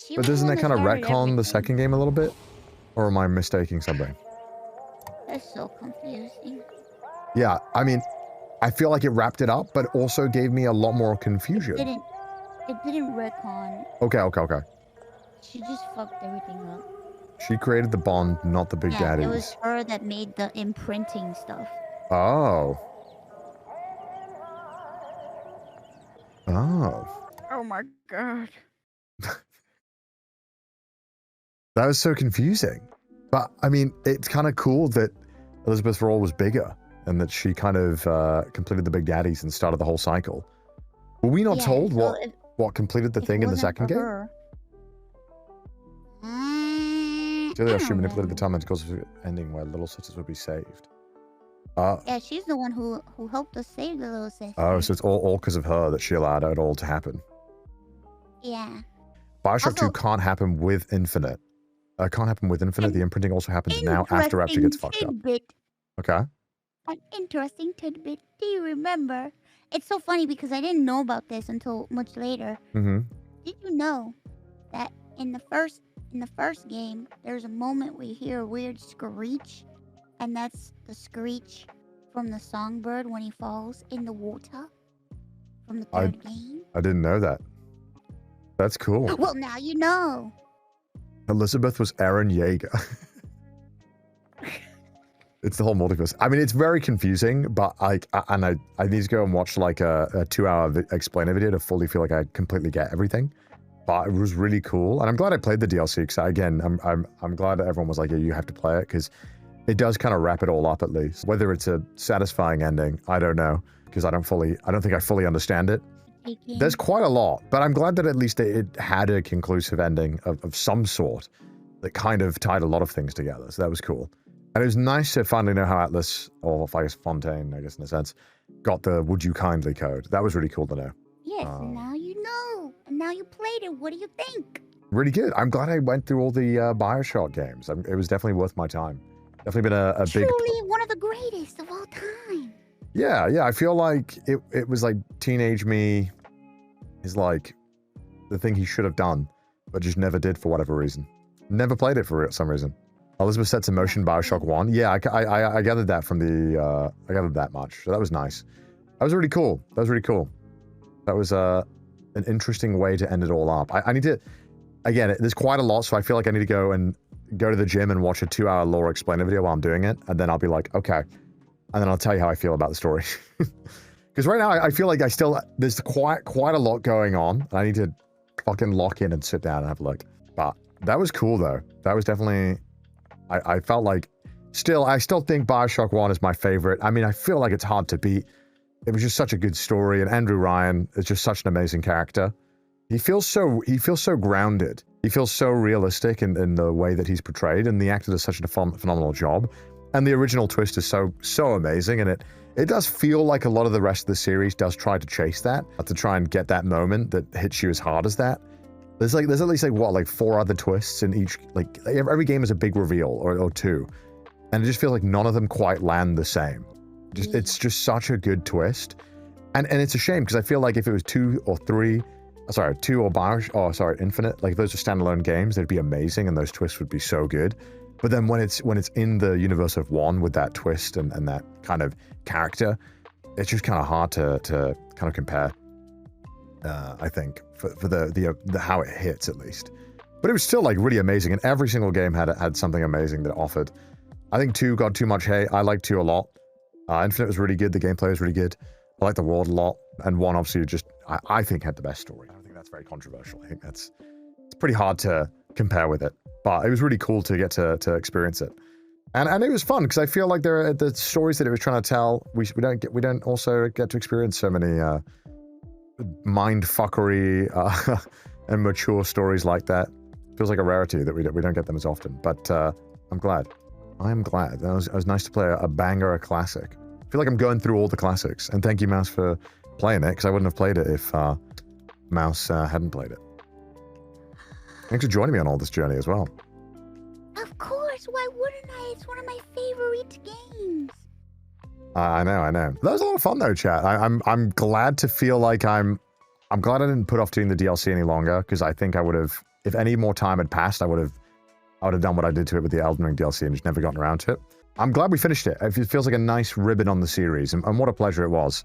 She But was the doesn't one that kind of started retcon the everything. second game a little bit? Or am I mistaking something? That's so confusing. Yeah, I mean, I feel like it wrapped it up, but also gave me a lot more confusion. It didn't retcon. Okay. She just fucked everything up. She created the bond, not the big daddies. It was her that made the imprinting stuff. Oh. Oh my god. That was so confusing. But, I mean, it's kind of cool that Elizabeth for All was bigger and that she kind of completed the big daddies and started the whole cycle. Were we not told what completed the thing in the second game? She manipulated the timeline to cause an ending where little sisters would be saved. Yeah, she's the one who helped us save the little sisters. Oh, so it's all because of her that she allowed it all to happen. Yeah. Bioshock 2 can't happen with Infinite. Can't happen with Infinite. The imprinting also happens now after Rapture gets fucked up. Okay. An interesting tidbit. Do you remember? It's so funny because I didn't know about this until much later. Mm-hmm. Did you know that in the first game, there's a moment we hear a weird screech, and that's the screech from the songbird when he falls in the water from the third game? I didn't know that. That's cool. Well, now you know. Elizabeth was Aaron Yeager. It's the whole multiverse. I mean, it's very confusing, but I need to go and watch like a 2-hour explainer video to fully feel like I completely get everything. But it was really cool, and I'm glad I played the DLC because again, I'm glad that everyone was like, yeah, you have to play it because it does kind of wrap it all up at least. Whether it's a satisfying ending, I don't know because I don't think I fully understand it. There's quite a lot, but I'm glad that at least it had a conclusive ending of some sort that kind of tied a lot of things together. So that was cool. And it was nice to finally know how Atlas, or I guess Fontaine, I guess in a sense, got the "Would you kindly" code. That was really cool to know. Yes, now you know. And now you played it. What do you think? Really good. I'm glad I went through all the Bioshock games. It was definitely worth my time. Definitely been a big... Truly one of the greatest of all time. Yeah. I feel like it was like teenage me is like the thing he should have done, but just never did for whatever reason. Never played it for some reason. Elizabeth sets in motion Bioshock 1. Yeah, I gathered that from the... I gathered that much. So that was nice. That was really cool. That was an interesting way to end it all up. I need to... Again, there's quite a lot, so I feel like I need to go to the gym and watch a 2-hour lore explainer video while I'm doing it, and then I'll be like, okay. And then I'll tell you how I feel about the story. Because right now, I feel like there's quite a lot going on, and I need to fucking lock in and sit down and have a look. But that was cool, though. That was definitely... I felt like... I still think Bioshock 1 is my favorite. I mean, I feel like it's hard to beat. It was just such a good story, and Andrew Ryan is just such an amazing character. He feels so grounded. He feels so realistic in the way that he's portrayed, and the actor does such a phenomenal job. And the original twist is so amazing, and it does feel like a lot of the rest of the series does try to chase that, to try and get that moment that hits you as hard as that. There's at least like 4 other twists in each, like every game is a big reveal or 2. And it just feels like none of them quite land the same. It's just such a good twist. And it's a shame because I feel like if it was 2 or Infinite, like if those are standalone games, they'd be amazing and those twists would be so good. But then when it's in the universe of 1 with that twist and that kind of character, it's just kind of hard to kind of compare. I think for the how it hits at least, but it was still like really amazing, and every single game had something amazing that it offered. I think 2 got too much hate. I liked 2 a lot. Infinite was really good. The gameplay was really good. I like the world a lot, and 1 obviously just I think had the best story. I don't think that's very controversial. I think it's pretty hard to compare with it, but it was really cool to get to experience it, and it was fun because I feel like there are the stories that it was trying to tell. We don't also get to experience so many mind fuckery and mature stories like that. Feels like a rarity that we don't get them as often. But I'm glad. I am glad. It was nice to play a banger, a classic. I feel like I'm going through all the classics. And thank you, Mouse, for playing it, because I wouldn't have played it if Mouse hadn't played it. Thanks for joining me on all this journey as well. Of course, why wouldn't I? It's one of my favorite games. I know. That was a lot of fun though, chat. I'm glad to feel like I'm glad I didn't put off doing the DLC any longer, because I think I would have if any more time had passed, I would have done what I did to it with the Elden Ring DLC and just never gotten around to it. I'm glad we finished it. It feels like a nice ribbon on the series, and what a pleasure it was.